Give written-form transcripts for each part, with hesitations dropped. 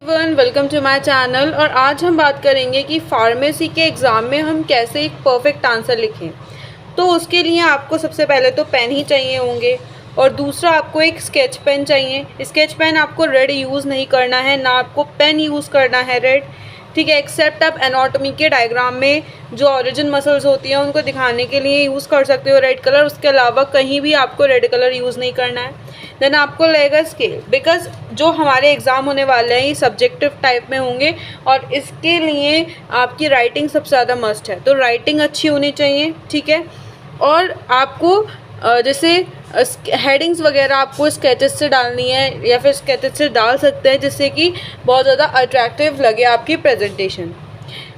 Everyone, welcome to my channel. और आज हम बात करेंगे कि फार्मेसी के एग्ज़ाम में हम कैसे एक परफेक्ट आंसर लिखें। तो उसके लिए आपको सबसे पहले तो पेन ही चाहिए होंगे और दूसरा आपको एक स्केच पेन चाहिए। स्केच पेन आपको रेड यूज़ नहीं करना है, ना आपको पेन यूज़ करना है रेड, ठीक है। एक्सेप्ट आप एनाटॉमी के डायग्राम में जो ऑरिजिन मसल्स होती हैं उनको दिखाने के लिए यूज़ कर सकते हो रेड कलर। उसके अलावा कहीं भी आपको रेड कलर यूज़ नहीं करना है। देन आपको लगेगा स्केल, बिकॉज जो हमारे एग्ज़ाम होने वाले हैं ये सब्जेक्टिव टाइप में होंगे और इसके लिए आपकी राइटिंग सबसे ज़्यादा मस्ट है। तो राइटिंग अच्छी होनी चाहिए, ठीक है। और आपको जैसे हेडिंग्स वगैरह आपको स्केचेस से डालनी है या फिर स्केचेस से डाल सकते हैं जिससे कि बहुत ज़्यादा अट्रैक्टिव लगे आपकी प्रेजेंटेशन।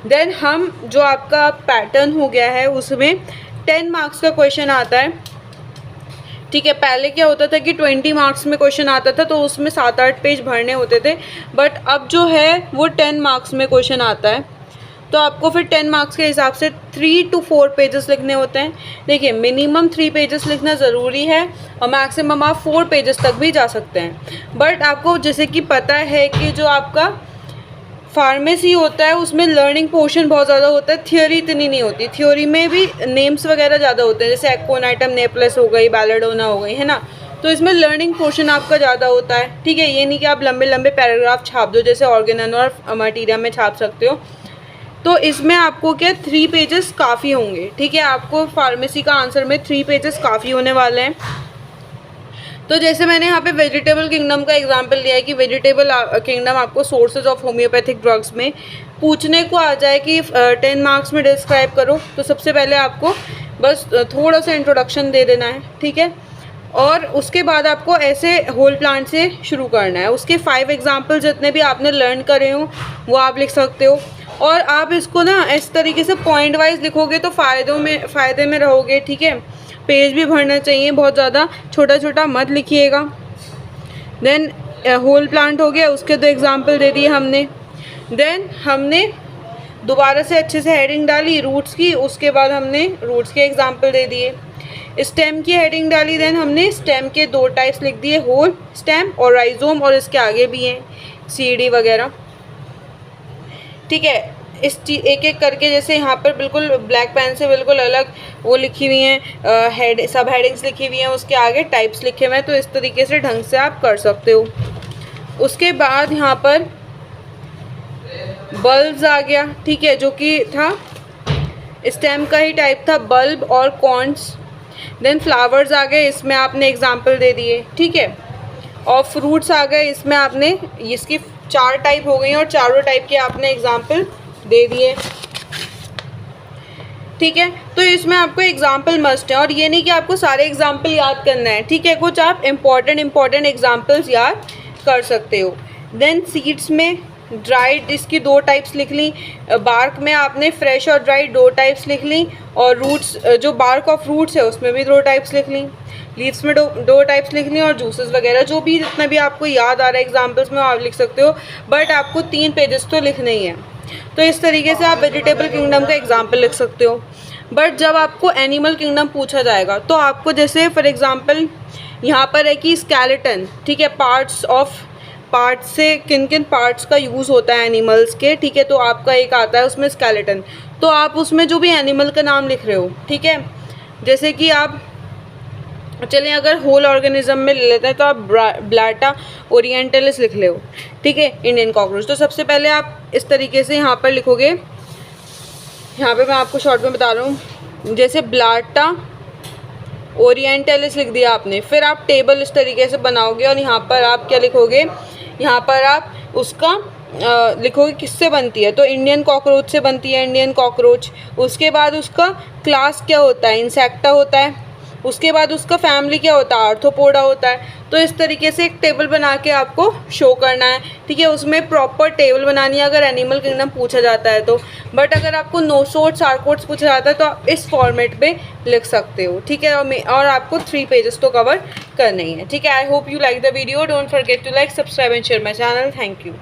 देन हम जो आपका पैटर्न हो गया है उसमें 10 मार्क्स का क्वेश्चन आता है, ठीक है। पहले क्या होता था कि 20 मार्क्स में क्वेश्चन आता था तो उसमें 7-8 पेज भरने होते थे, बट अब जो है वो 10 मार्क्स में क्वेश्चन आता है। तो आपको फिर 10 मार्क्स के हिसाब से 3 to 4 पेजेस लिखने होते हैं। देखिए, मिनिमम 3 पेजेस लिखना ज़रूरी है और मैक्सिमम आप 4 पेजेस तक भी जा सकते हैं। बट आपको जैसे कि पता है कि जो आपका फार्मेसी होता है उसमें लर्निंग पोर्शन बहुत ज़्यादा होता है, थियोरी इतनी नहीं होती। थ्योरी में भी नेम्स वगैरह ज़्यादा होते हैं, जैसे एक्कोनाइटम नेपलेस हो गई, बैलेडोना हो गई, है ना। तो इसमें लर्निंग पोर्शन आपका ज़्यादा होता है, ठीक है। ये नहीं कि आप लंबे लंबे पैराग्राफ छाप दो जैसे ऑर्गेनन और मटीरिया में छाप सकते हो। तो इसमें आपको क्या 3 पेजेस काफ़ी होंगे, ठीक है। आपको फार्मेसी का आंसर में 3 पेजेस काफ़ी होने वाले हैं। तो जैसे मैंने यहाँ पे वेजिटेबल किंगडम का एग्जांपल दिया है कि वेजिटेबल किंगडम आपको सोर्सेज ऑफ होम्योपैथिक ड्रग्स में पूछने को आ जाए कि 10 मार्क्स में डिस्क्राइब करो, तो सबसे पहले आपको बस थोड़ा सा इंट्रोडक्शन दे देना है, ठीक है। और उसके बाद आपको ऐसे होल प्लांट से शुरू करना है। उसके 5 एग्जाम्पल जितने भी आपने लर्न करे हो वो आप लिख सकते हो। और आप इसको ना इस तरीके से पॉइंट वाइज लिखोगे तो फ़ायदे में रहोगे, ठीक है। पेज भी भरना चाहिए, बहुत ज़्यादा छोटा छोटा मत लिखिएगा। देन होल प्लांट हो गया, उसके 2 एग्जाम्पल दे दिए हमने। देन हमने दोबारा से अच्छे से हेडिंग डाली रूट्स की, उसके बाद हमने रूट्स के एग्जाम्पल दे दिए। स्टेम की हेडिंग डाली, देन हमने स्टेम के 2 टाइप्स लिख दिए, होल स्टेम और राइजोम, और इसके आगे भी हैं सीडी वगैरह, ठीक है। एक एक करके जैसे यहाँ पर बिल्कुल ब्लैक पेन से बिल्कुल अलग वो लिखी हुई हैं, सब हेडिंग्स लिखी हुई हैं, उसके आगे टाइप्स लिखे हुए हैं। तो इस तरीके से ढंग से आप कर सकते हो। उसके बाद यहाँ पर बल्ब्स आ गया, ठीक है, जो कि था स्टेम का ही टाइप था, बल्ब और कॉर्न्स। देन फ्लावर्स आ गए, इसमें आपने एग्जाम्पल दे दिए, ठीक है। और फ्रूट्स आ गए, इसमें आपने इसकी 4 टाइप हो गई और चारों टाइप के आपने एग्जाम्पल दे दिए, ठीक है। तो इसमें आपको एग्जाम्पल मस्ट है और ये नहीं कि आपको सारे एग्जाम्पल याद करना है, ठीक है। कुछ आप इम्पॉर्टेंट एग्जाम्पल्स याद कर सकते हो। देन सीड्स में ड्राइड इसकी 2 टाइप्स लिख ली, बार्क में आपने फ्रेश और ड्राइड 2 टाइप्स लिख ली, और रूट्स जो बार्क ऑफ फ्रूट्स है उसमें भी 2 टाइप्स लिख ली, लीव्स में 2 टाइप्स लिख ली, और जूसेस वगैरह जो भी जितना भी आपको याद आ रहा है एग्जाम्पल्स में आप लिख सकते हो। बट आपको 3 पेजेस तो लिखने ही है। तो इस तरीके से आप वेजिटेबल किंगडम का एग्जाम्पल लिख सकते हो। बट जब आपको एनिमल किंगडम पूछा जाएगा तो आपको जैसे फॉर एग्जांपल यहाँ पर है कि स्केलेटन, ठीक है, पार्ट्स से किन किन पार्ट्स का यूज़ होता है एनिमल्स के, ठीक है। तो आपका एक आता है उसमें स्केलेटन, तो आप उसमें जो भी एनिमल का नाम लिख रहे हो, ठीक है। जैसे कि आप चलें अगर होल ऑर्गेनिज्म में ले लेते हैं तो आप ब्लाटा ओरिएंटलिस लिख ले हो, ठीक है, इंडियन कॉकरोच। तो सबसे पहले आप इस तरीके से यहाँ पर लिखोगे, यहाँ पे मैं आपको शॉर्ट में बता रहा हूँ, जैसे ब्लाटा ओरिएंटलिस लिख दिया आपने, फिर आप टेबल इस तरीके से बनाओगे और यहाँ पर आप क्या लिखोगे, यहाँ पर आप उसका लिखोगे किससे बनती है, तो इंडियन कॉकरोच से बनती है, इंडियन कॉकरोच। उसके बाद उसका क्लास क्या होता है, इंसेक्टा होता है। उसके बाद उसका फैमिली क्या होता है, आर्थ्रोपोडा होता है। तो इस तरीके से एक टेबल बना के आपको शो करना है, ठीक है। उसमें प्रॉपर टेबल बनानी है अगर एनिमल किंगडम पूछा जाता है तो। बट अगर आपको नोसोट्स आर्कोट्स पूछा जाता है तो आप इस फॉर्मेट पे लिख सकते हो, ठीक है। और आपको 3 पेजेस तो कवर करने ही है, ठीक है। I hope you like the video. Don't forget to like, subscribe and share my channel. Thank you.